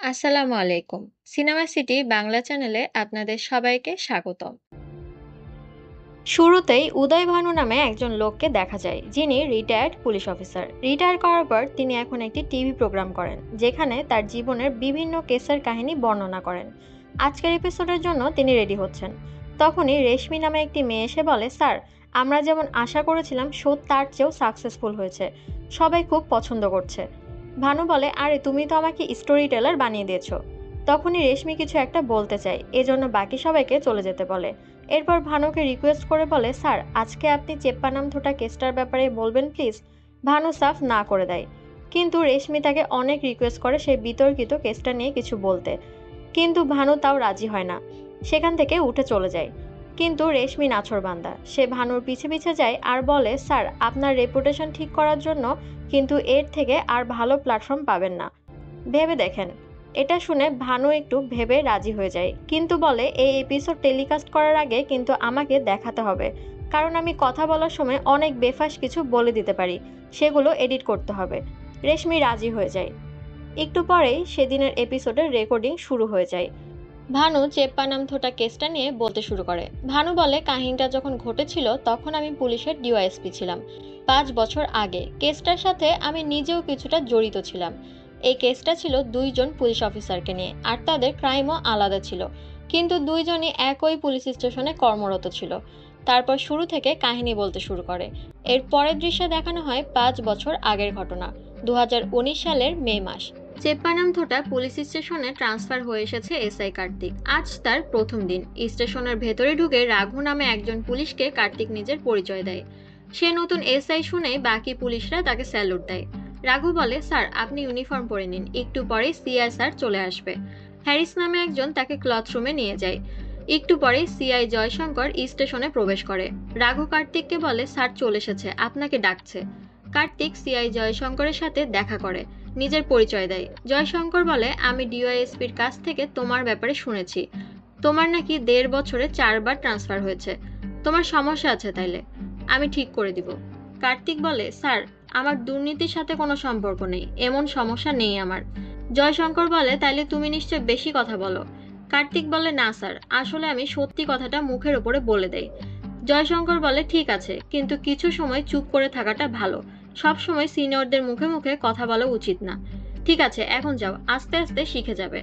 আসসালামু আলাইকুম। Cinema city Bangla চ্যানেলে আপনাদের সবাইকে স্বাগতম। শুরুতেই উদয় ভানু নামে একজন লোককে দেখা যায়, যিনি রিটায়ার্ড পুলিশ অফিসার। রিটায়ার করার পর তিনি এখন একটি টিভি প্রোগ্রাম করেন, যেখানে তার জীবনের বিভিন্ন কেসের কাহিনী বর্ণনা করেন। আজকের এপিসোডের জন্য তিনি রেডি হচ্ছেন। তখনই রেশমি নামে একটি মেয়ে এসে বলে, স্যার, আমরা যেমন আশা করেছিলাম শো তার চেয়েও সাকসেসফুল হয়েছে, সবাই খুব পছন্দ করছে। ভানু বলে, আরে তুমি তো আমাকে স্টোরি টেলার বানিয়ে দিয়েছো। তখনই রেশমি কিছু একটা বলতে চায়, এজন্য বাকি সবাইকে চলে যেতে বলে। এরপর ভানুকে রিকোয়েস্ট করে বলে, স্যার, আজকে আপনি চেপ্পানামথোটা কেসটার ব্যাপারে বলবেন প্লিজ। ভানু সাফ না করে দেয়, কিন্তু রেশমি তাকে অনেক রিকোয়েস্ট করে সেই বিতর্কিত কেসটা নিয়ে কিছু বলতে, কিন্তু ভানু তাও রাজি হয় না, সেখান থেকে উঠে চলে যায়। কিন্তু রেশমি নাছোড়বান্দা, সে ভানুর পিছে পিছে যায় আর বলে, স্যার, আপনার রেপুটেশন ঠিক করার জন্য কিন্তু এর থেকে আর ভালো প্ল্যাটফর্ম পাবেন না, ভেবে দেখেন। এটা শুনে ভানু একটু ভেবে রাজি হয়ে যায়, কিন্তু বলে, এই এপিসোড টেলিকাস্ট করার আগে কিন্তু আমাকে দেখাতে হবে, কারণ আমি কথা বলার সময় অনেক বেফাস কিছু বলে দিতে পারি, সেগুলো এডিট করতে হবে। রেশমি রাজি হয়ে যায়। একটু পরেই সেদিনের এপিসোডের রেকর্ডিং শুরু হয়ে যায়। ভানু চেপ্পানামথোটা কেসটা নিয়ে বলতে শুরু করে। ভানু বলে, কাহিনীটা যখন ঘটেছিল তখন আমি পুলিশের ডিওএসপি ছিলাম, 5 বছর আগে। কেসটার সাথে আমি নিজেও কিছুটা জড়িত ছিলাম। এই কেসটা ছিল দুইজন পুলিশ অফিসারকে নিয়ে, আর তাদের ক্রাইমও আলাদা ছিল, কিন্তু দুইজনই একই পুলিশ স্টেশনে কর্মরত ছিল। তারপর শুরু থেকে কাহিনী বলতে শুরু করে। এর পরের দৃশ্যে দেখানো হয় 5 বছর আগের ঘটনা, 2019 সালের মে মাস। চেপ্পানামথোটা পুলিশ স্টেশনে ট্রান্সফার হয়ে এসেছে এসআই কার্তিক। আজ তার প্রথম দিন। স্টেশনের ভেতরে ঢুকে রাঘু নামে একজন পুলিশকে কার্তিক নিজের পরিচয় দেয়। সে নতুন এসআই শুনে বাকি পুলিশরা তাকে স্যালুট দেয়। রাঘু বলে, স্যার, আপনি ইউনিফর্ম পরে নিন, একটু পরেই সিআই স্যার চলে আসবে। হ্যারিস নামে একজন তাকে ক্লথরুমে নিয়ে যায়। একটু পরেই সিআই জয়শঙ্কর স্টেশনে প্রবেশ করে। রাঘু কার্তিককে বলে, স্যার চলে এসেছে, আপনাকে ডাকছে। কার্তিক সিআই জয়শঙ্করের সাথে দেখা করে, নিজের পরিচয় দেয়। জয়শঙ্কর বলে, আমি ডিওয়াইএসপির কাছ থেকে তোমার ব্যাপারে শুনেছি, তোমার নাকি 1.5 বছরে 4বার ট্রান্সফার হয়েছে। তোমার সমস্যা আছে তাইলে, আমি ঠিক করে দিব। কার্তিক বলে, স্যার, আমার দুর্নীতির সাথে কোনো সম্পর্ক নেই, এমন সমস্যা নেই আমার। জয়শঙ্কর বলে, তাইলে তুমি নিশ্চয় বেশি কথা বলো। কার্তিক বলে, না স্যার, আসলে আমি সত্যি কথাটা মুখের উপরে বলে দেই। জয়শঙ্কর বলে, ঠিক আছে, কিন্তু কিছু সময় চুপ করে থাকাটা ভালো, সব সময় সিনিয়রদের মুখে মুখে কথা বলা উচিত না। ঠিক আছে, এখন যাও, আস্তে আস্তে শিখে যাবে।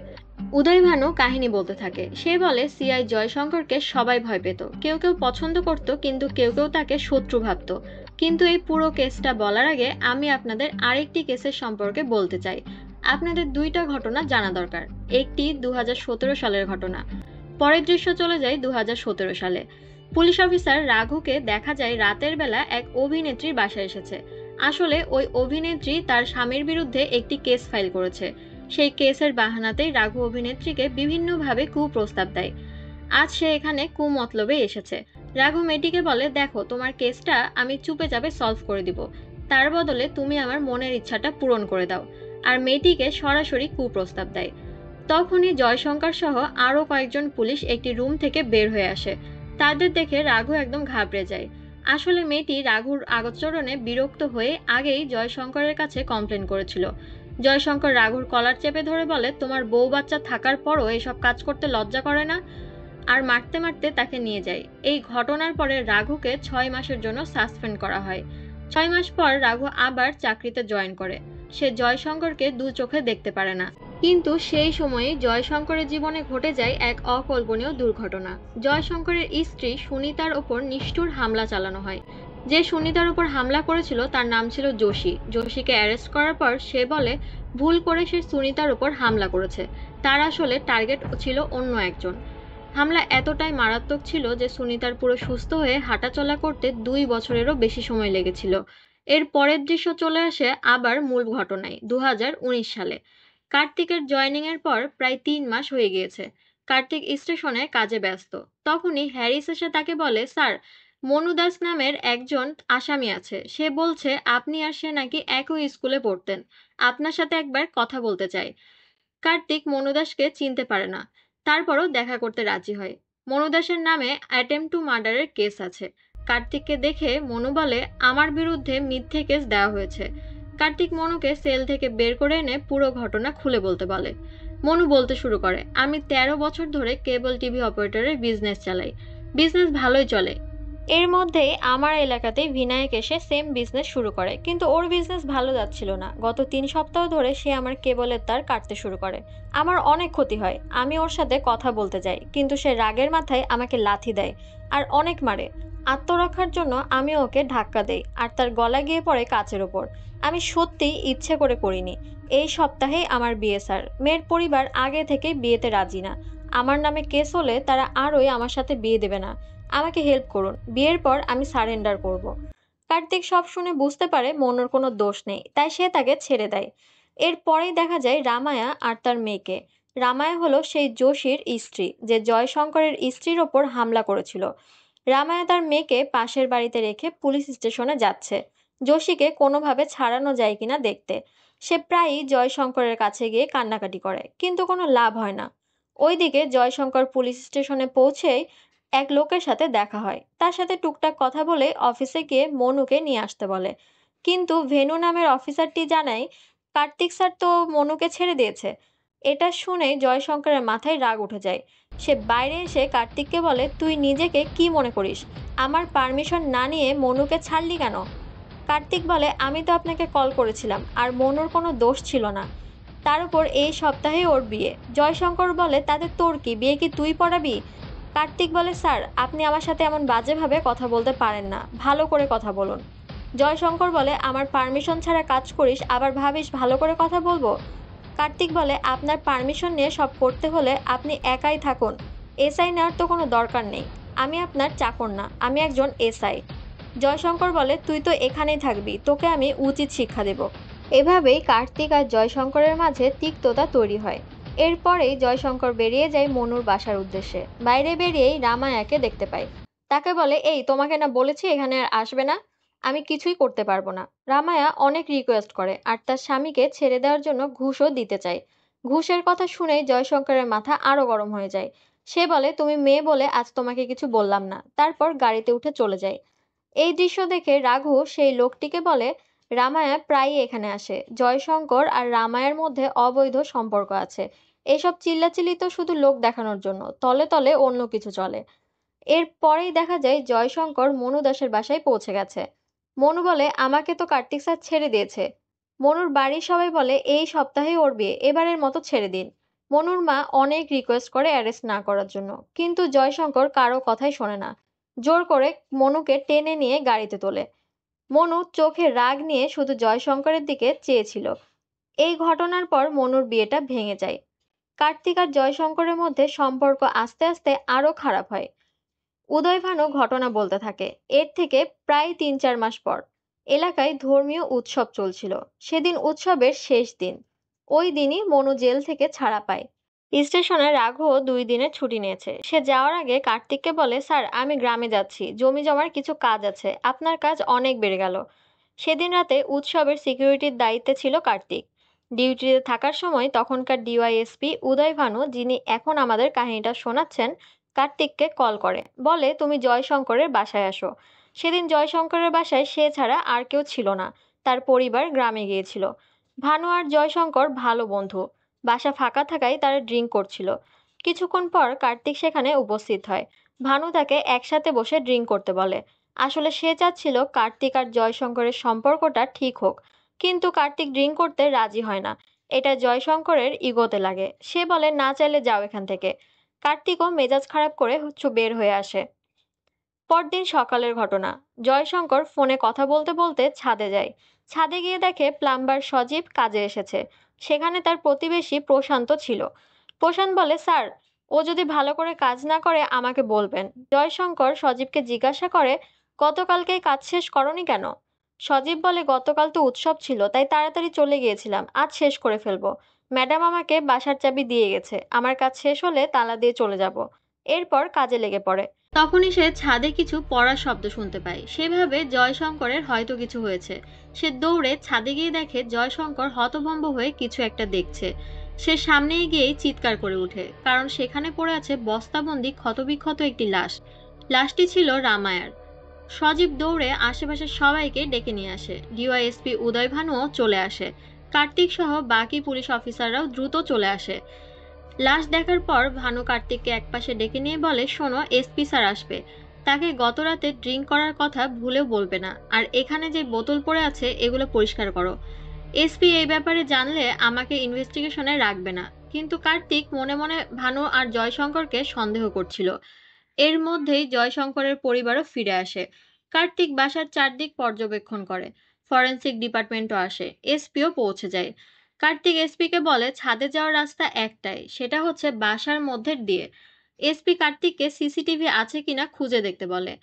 উদয় ভানু কাহিনী বলতে থাকে। সে বলে, সিআই জয়শঙ্করকে সবাই ভয় পেত, কেউ কেউ পছন্দ করত, কিন্তু কেউ কেউ তাকে শত্রু ভাবত। কিন্তু এই পুরো কেসটা বলার আগে আমি আপনাদের আরেকটি কেসের সম্পর্কে বলতে চাই। আপনাদের দুইটা ঘটনা জানা দরকার। একটি 2017 সালের ঘটনা। পরের দৃশ্য চলে যায় 2017 সালে। পুলিশ অফিসার রাঘুকে দেখা যায় রাতের বেলা এক অভিনেত্রীর বাসায় এসেছে। আসলে ওই অভিনেত্রী তার স্বামীর বিরুদ্ধে একটি কেস ফাইল করেছে। সেই কেসের বাহানাতেই রাঘু অভিনেত্রীকে বিভিন্নভাবে কুপ্রস্তাব দেয়। আজ সে এখানে কুমতলবে এসেছে। রাঘু মেয়েটিকে বলে, দেখো, তোমার কেসটা আমি চুপে চাপে সলভ করে দিব, তার বদলে তুমি আমার মনের ইচ্ছাটা পূরণ করে দাও। আর মেয়েটিকে সরাসরি কুপ্রস্তাব দেয়। তখনই জয়শঙ্কর সহ আরো কয়েকজন পুলিশ একটি রুম থেকে বের হয়ে আসে। তাদের দেখে রাঘু একদম ঘাবড়ে যায়। আসলে মেয়েটি রাঘুর আচরণে বিরক্ত হয়ে আগেই জয়শঙ্করের কাছে কমপ্লেন করেছিল। জয়শঙ্কর রাঘুর কলার চেপে ধরে বলে, তোমার বউ বাচ্চা থাকার পরও এসব কাজ করতে লজ্জা করে না? আর মারতে মারতে তাকে নিয়ে যায়। এই ঘটনার পরে রাঘুকে 6 মাসের জন্য সাসপেন্ড করা হয়। 6 মাস পর রাঘু আবার চাকরিতে জয়েন করে। সে জয়শঙ্করকে দু চোখে দেখতে পারে না। কিন্তু সেই সময়ে জয়শঙ্করের জীবনে ঘটে যায় এক অকল্পনীয় দুর্ঘটনা। জয়শঙ্করের স্ত্রী সুনিতার ওপর নিষ্ঠুর হামলা চালানো হয়। যে সুনিতার উপর হামলা করেছিল তার নাম ছিল যোশী। যোশীকে অ্যারেস্ট করার পর সে বলে, ভুল করে সে সুনিতার উপর হামলা করেছে, তার আসলে টার্গেট ছিল অন্য একজন। হামলা এতটাই মারাত্মক ছিল যে সুনিতার পুরো সুস্থ হয়ে হাঁটাচলা করতে 2 বছরেরও বেশি সময় লেগেছিল। এর পরের দৃশ্য চলে আসে আবার মূল ঘটনায়, 2019 সালে। কার্তিকের জয়েনিং এর পর প্রায় 3 মাস হয়ে গিয়েছে। কার্তিক স্টেশনে কাজে ব্যস্ত। তখনই হ্যারিস এসে তাকে বলে, স্যার, মনু দাস নামের একজন আসামি আছে, সে বলছে আপনি আর সে নাকি একই স্কুলে পড়তেন, আপনার সাথে একবার কথা বলতে চাই। কার্তিক মনু দাসকে চিনতে পারে না, তারপরও দেখা করতে রাজি হয়। মনু দাসের নামে অ্যাটেম্প টু মার্ডারের কেস আছে। কার্তিককে দেখে মনু বলে, আমার বিরুদ্ধে মিথ্যে কেস দেওয়া হয়েছে। কার্তিক মনুকে সেল থেকে বের করে এনে পুরো ঘটনা খুলে বলতে বলে। মনু বলতে শুরু করে, আমি 13 বছর ধরে কেবল টিভি অপারেটরের বিজনেস চালাই। বিজনেস ভালোই চলে। এর মধ্যেই আমার এলাকাতে ভিনায়ক এসে সেম বিজনেস শুরু করে, কিন্তু ওর বিজনেস ভালো যাচ্ছিল না। গত 3 সপ্তাহ ধরে সে আমার কেবলের তার কাটতে শুরু করে। আমার অনেক ক্ষতি হয়। আমি ওর সাথে কথা বলতে যাই, কিন্তু সে রাগের মাথায় আমাকে লাথি দেয় আর অনেক মারে। আত্মরক্ষার জন্য আমি ওকে ধাক্কা দেই আর তার গলা গিয়ে পড়ে কাচের ওপর। আমি সত্যিই ইচ্ছে করে করিনি। এই সপ্তাহেই আমার বিয়ে স্যার। মেয়ের পরিবার আগে থেকেই বিয়েতে রাজি না। আমার নামে কেস হলে তারা আরোই আমার সাথে বিয়ে দেবে না। আমাকে হেল্প করুন। বিয়ের পর আমি সারেন্ডার করব। কার্তিক সব শুনে বুঝতে পারে মনুর কোনো দোষ নেই, তাই সে তাকে ছেড়ে দেয়। এরপরেই দেখা যায় রামায়া আর তার মেয়েকে। রামায়া হলো সেই যোশীর স্ত্রী যে জয়শঙ্করের স্ত্রীর ওপর হামলা করেছিল। রামায়া তার মেয়েকে পাশের বাড়িতে রেখে পুলিশ স্টেশনে যাচ্ছে যোশীকে কোনোভাবে ছাড়ানো যায় কিনা দেখতে। সে প্রায়ই জয়শঙ্করের কাছে গিয়ে কান্নাকাটি করে, কিন্তু কোনো লাভ হয় না। ওইদিকে জয়শঙ্কর পুলিশ স্টেশনে পৌঁছেই এক লোকের সাথে দেখা হয়। তার সাথে টুকটাক কথা বলে অফিসে গিয়ে মনুকে নিয়ে আসতে বলে। কিন্তু ভেনু নামের অফিসারটি জানায় কার্তিক স্যার তো মনুকে ছেড়ে দিয়েছে। এটা শুনে জয়শঙ্করের মাথায় রাগ উঠে যায়। সে বাইরে এসে কার্তিককে বলে, তুই নিজেকে কি মনে করিস? আমার পারমিশন না নিয়ে মনুকে ছাড়লি কেন? কার্তিক বলে, আমি তো আপনাকে কল করেছিলাম আর মনুর কোনো দোষ ছিল না। তার উপর এই সপ্তাহে ওর বিয়ে। জয়শঙ্কর বলে, তাতে তোর কি? বিয়ে কি তুই পড়াবি? কার্তিক বলে, স্যার আপনি আমার সাথে এমন বাজেভাবে কথা বলতে পারেন না, ভালো করে কথা বলুন। জয়শঙ্কর বলে, আমার পারমিশন ছাড়া কাজ করিস আবার ভাবিস ভালো করে কথা বলবো? কার্তিক বলে, আপনার পারমিশন নিয়ে সব করতে হলে আপনি একাই থাকুন। এসআই নেওয়ার তো কোনো দরকার নেই। আমি আপনার চাকর না, আমি একজন এসআই। জয়শঙ্কর বলে, তুই তো এখানেই থাকবি, তোকে আমি উচিত শিক্ষা দেব। এভাবেই কার্তিক আর জয়শঙ্করের মাঝে তিক্ততা তৈরি হয়। এরপরেই জয়শঙ্কর বেরিয়ে যায় মনুর বাসার উদ্দেশ্যে। বাইরে বেরিয়েই রামায়াকে দেখতে পায়। তাকে বলে, এই তোমাকে না বলেছি এখানে আর আসবে না? আমি কিছুই করতে পারবো না। রামায়া অনেক রিকোয়েস্ট করে আর তার স্বামীকে ছেড়ে দেওয়ার জন্য ঘুষও দিতে চায়। ঘুষের কথা শুনেই জয়শঙ্করের মাথা আরো গরম হয়ে যায়। সে বলে, তুমি মেয়ে বলে আজ তোমাকে কিছু বললাম না। তারপর গাড়িতে উঠে চলে যায়। এই দৃশ্য দেখে রাঘু সেই লোকটিকে বলে, রামায়া প্রায়ই এখানে আসে। জয়শঙ্কর আর রামায়ার মধ্যে অবৈধ সম্পর্ক আছে। এসব চিল্লাচিল্লি তো শুধু লোক দেখানোর জন্য, তলে তলে অন্য কিছু চলে। এরপরেই দেখা যায় জয়শঙ্কর মনু দাসের বাসায় পৌঁছে গেছে। মনু বলে, আমাকে তো কার্তিক স্যার ছেড়ে দিয়েছে। মনুর বাড়ির সবাই বলে, এই সপ্তাহে ওর বিয়ে, এবারের মতো ছেড়ে দিন। মনুর মা অনেক রিকোয়েস্ট করে অ্যারেস্ট না করার জন্য, কিন্তু জয়শঙ্কর কারো কথাই শোনে না। জোর করে মনুকে টেনে নিয়ে গাড়িতে তোলে। মনু চোখে রাগ নিয়ে শুধু জয়শঙ্করের দিকে চেয়েছিল। এই ঘটনার পর মনুর বিয়েটা ভেঙে যায়। কার্তিক আর জয়শঙ্করের মধ্যে সম্পর্ক আস্তে আস্তে আরো খারাপ হয়। উদয়ভানু ঘটনা বলতে থাকে, এর থেকে প্রায় 3-4 মাস পর এলাকায় ধর্মীয় উৎসব চলছিল। সেদিন উৎসবের শেষ দিন। ওই দিনই মনু জেল থেকে ছাড়া পায়। স্টেশনে রাঘব 2 দিনের ছুটি নিয়েছে। সে যাওয়ার আগে কার্তিককে বলে, স্যার আমি গ্রামে যাচ্ছি, জমি জমার কিছু কাজ আছে, আপনার কাজ অনেক বেড়ে গেল। সেদিন রাতে উৎসবের সিকিউরিটির দায়িত্বে ছিল কার্তিক। ডিউটিতে থাকার সময় তখনকার ডিওয়াইএসপি উদয়ভানু, যিনি এখন আমাদের কাহিনীটা শোনাচ্ছেন, কার্তিককে কল করে, বলে তুমি জয়শঙ্করের বাসায় আসো। সেদিন জয়শঙ্করের বাসায় সে ছাড়া আর কেউ ছিল না। তার পরিবার গ্রামে গিয়েছিল। ভানু আর জয়শঙ্কর ভালো বন্ধু। বাসা ফাঁকা থাকায় তারা ড্রিঙ্ক করছিল। কিছুক্ষণ পর কার্তিক সেখানে উপস্থিত হয়। ভানু তাকে একসাথে বসে ড্রিঙ্ক করতে বলে। আসলে সে চাচ্ছিল কার্তিক আর জয়শঙ্করের সম্পর্কটা ঠিক হোক, কিন্তু কার্তিক ড্রিঙ্ক করতে রাজি হয় না। এটা জয়শঙ্করের ইগোতে লাগে। সে বলে, না চাইলে যাও এখান থেকে। কার্তিকও মেজাজ খারাপ করে বের হয়ে আসে। পরদিন সকালের ঘটনা। জয়শঙ্কর ফোনে কথা বলতে বলতে ছাদে যায়। ছাদে গিয়ে দেখে প্লাম্বার সজীব কাজে এসেছে। সেখানে তার প্রতিবেশী প্রশান্ত ছিল। প্রশান্ত বলে, স্যার ও যদি ভালো করে কাজ না করে আমাকে বলবেন। জয়শঙ্কর সজীবকে জিজ্ঞাসা করে, গতকালকে কাজ শেষ করনি কেন? সজীব বলে, গতকাল তো উৎসব ছিল তাই তাড়াতাড়ি চলে গিয়েছিলাম, আজ শেষ করে ফেলবো। ম্যাডাম আমাকে বাসার চাবি দিয়ে গেছে, আমার কাজ শেষ হলে তালা দিয়ে চলে যাব। এরপর কাজে লেগে পড়ে। তখনই সে ছাদে কিছু পড়ার শব্দ শুনতে পায়। সেভাবে জয়শঙ্করের হয়তো কিছু হয়েছে। সে দৌড়ে ছাদে গিয়ে দেখে জয়শঙ্কর হতভম্ব হয়ে কিছু একটা দেখছে। সে সামনে গিয়েই চিৎকার করে ওঠে, কারণ সেখানে পড়ে আছে বস্তাবন্দি ক্ষতবিক্ষত একটি লাশ। লাশটি ছিল রামায়ার। সজীব দৌড়ে আশেপাশের সবাইকে ডেকে নিয়ে আসে। ডিওয়াইএসপি উদয়ভানুও চলে আসে। কার্তিক সহ বাকি পুলিশ অফিসাররাও দ্রুত চলে আসে। লাশ দেখার পর ভানু কার্তিককে একপাশে ডেকে নিয়ে বলে, শোনো, এসপি স্যার আসবে, তাকে গত রাতে ড্রিঙ্ক করার কথা ভুলেও বলবে না, আর এখানে যে বোতল পড়ে আছে এগুলো পরিষ্কার করো। এসপি এই ব্যাপারে জানলে আমাকে ইনভেস্টিগেশনে রাখবে না। কিন্তু কার্তিক মনে মনে ভানু আর জয়শঙ্করকে সন্দেহ করছিল। এর মধ্যেই জয়শঙ্করের পরিবারও ফিরে আসে। কার্তিক বাসার চারদিক পর্যবেক্ষণ করে। ফরেনসিক ডিপার্টমেন্টও আসে। এসপিও পৌঁছে যায়। কার্তিক এসপিকে বলে ছাদে যাওয়ার রাস্তা একটাই, সেটা হচ্ছে বাসার মধ্যে দিয়ে। এসপি কার্তিককে সিসিটিভি আছে কিনা খুঁজে দেখতে বলে।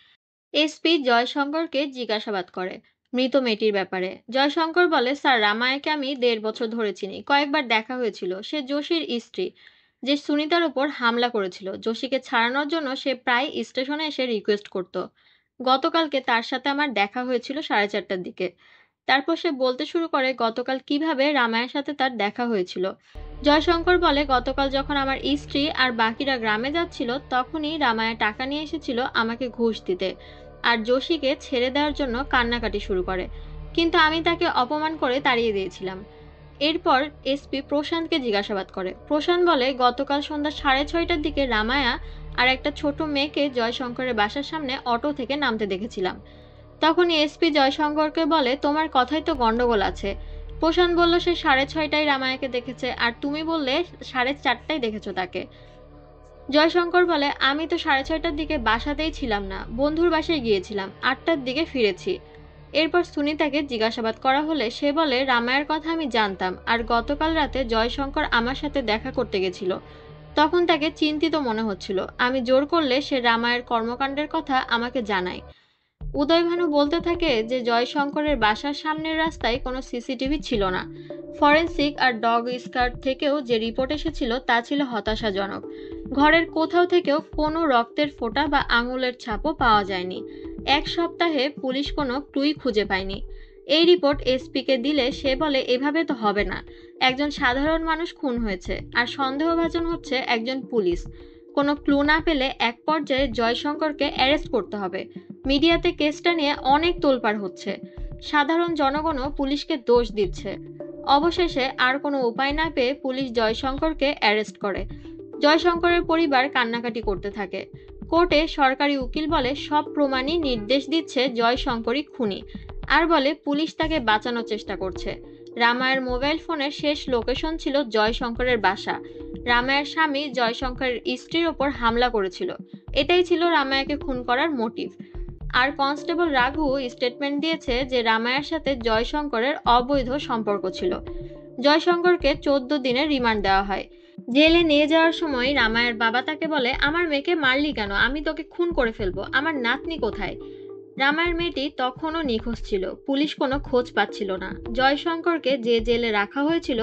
এসপি জয়শঙ্করকে জিজ্ঞাসাবাদ করে মৃত মেয়েটির ব্যাপারে। জয়শঙ্কর বলে, স্যার, রামায়াকে আমি 1.5 বছর ধরে চিনি, কয়েকবার দেখা হয়েছিল। সে যোশীর স্ত্রী, যে সুনিতার উপর হামলা করেছিল। যোশীকে ছাড়ানোর জন্য সে প্রায় স্টেশনে এসে রিকোয়েস্ট করত। গতকালকে তার সাথে আমার দেখা হয়েছিল 4:30টার দিকে। তারপর সে বলতে শুরু করে গতকাল কিভাবে রামায়ের সাথে তার দেখা হয়েছিল। জয়শঙ্কর বলে, গতকাল যখন আমার স্ত্রী আর বাকিরা গ্রামে যাচ্ছিল তখনই রামায়া টাকা নিয়ে এসেছিল আমাকে ঘুষ দিতে, আর যোশীকে ছেড়ে দেওয়ার জন্য কান্নাকাটি শুরু করে, কিন্তু আমি তাকে অপমান করে তাড়িয়ে দিয়েছিলাম। এরপর এসপি প্রশান্তকে জিজ্ঞাসাবাদ করে। প্রশান্ত বলে, গতকাল সন্ধ্যা 6:30টার দিকে রামায়া আর একটা ছোট মেয়েকে জয়শঙ্করের বাসার সামনে অটো থেকে নামতে দেখেছিলাম। তখনই এসপি জয়শঙ্করকে বলে, তোমার কথাই তো গন্ডগোল আছে। প্রশান্ত বলল, সে 6:30টায় রামায়াকে দেখেছে, আর তুমি বললে 4:30টায় দেখেছো তাকে। জয়শঙ্কর বলে, আমি তো 6:30টার দিকে বাসাতেই ছিলাম না, বন্ধুর বাসায় গিয়েছিলাম, 8টার দিকে ফিরেছি। এরপর সুনিতাকে জিজ্ঞাসাবাদ করা হলে সে বলে, রামায়ের কথা আমি জানতাম, আর গতকাল রাতে জয়শঙ্কর আমার সাথে দেখা করতে গেছিল। তখন তাকে চিন্তিত মনে হচ্ছিল। আমি জোর করলে সে রামায়ের কর্মকাণ্ডের কথা আমাকে জানায়। উদয়ভানু বলতে থাকে যে জয়শঙ্করের বাসার সামনের রাস্তায় কোনো সিসিটিভি ছিল না। ফরেনসিক আর ডগ স্কোয়াড থেকেও যে রিপোর্ট এসেছিল তা ছিল হতাশাজনক। ঘরের কোথাও থেকেও কোনো রক্তের ফোঁটা বা আঙুলের ছাপও পাওয়া যায়নি। 1 সপ্তাহে পুলিশ কোনো ক্লুই খুঁজে পায়নি। এই রিপোর্ট এসপিকে দিলে সে বলে, এভাবে তো হবে না। একজন সাধারণ মানুষ খুন হয়েছে, আর সন্দেহভাজন হচ্ছে একজন পুলিশ। কোনো ক্লু না পেলে এক পর্যায়ে জয়শঙ্করকে অ্যারেস্ট করতে হবে। মিডিয়াতে কেসটা নিয়ে অনেক তোলপাড় হচ্ছে। সাধারণ জনগণও পুলিশকে দোষ দিচ্ছে। অবশেষে আর কোনো উপায় না পেয়ে পুলিশ জয়শঙ্করকে অ্যারেস্ট করে। জয়শঙ্করের পরিবার কান্নাকাটি করতে থাকে। কোর্টে সরকারি উকিল বলে, সব প্রমাণই নির্দেশ দিচ্ছে জয়শঙ্করই খুনি, আর বলে পুলিশ তাকে বাঁচানোর চেষ্টা করছে। রামায়ের মোবাইল ফোনের শেষ লোকেশন ছিল জয়শঙ্করের বাসা। রামায়ের স্বামী জয়শঙ্করের স্ত্রীর ওপর হামলা করেছিল। এটাই ছিল রামায়াকে খুন করার মোটিভ। আর কনস্টেবল রাঘু স্টেটমেন্ট দিয়েছে যে রামায়ার সাথে জয়শঙ্করের অবৈধ সম্পর্ক ছিল। জয়শঙ্করকে 14 দিনের রিমান্ড দেওয়া হয়। জেলে নিয়ে যাওয়ার সময় রামায়ের বাবা তাকে বলে, আমার মেয়েকে মারলি কেন? আমি তোকে খুন করে ফেলবো। আমার নাতনি কোথায়? রামায়ের মেয়েটি তখনও নিখোঁজ ছিল। পুলিশ কোনো খোঁজ পাচ্ছিল না। জয়শঙ্করকে যে জেলে রাখা হয়েছিল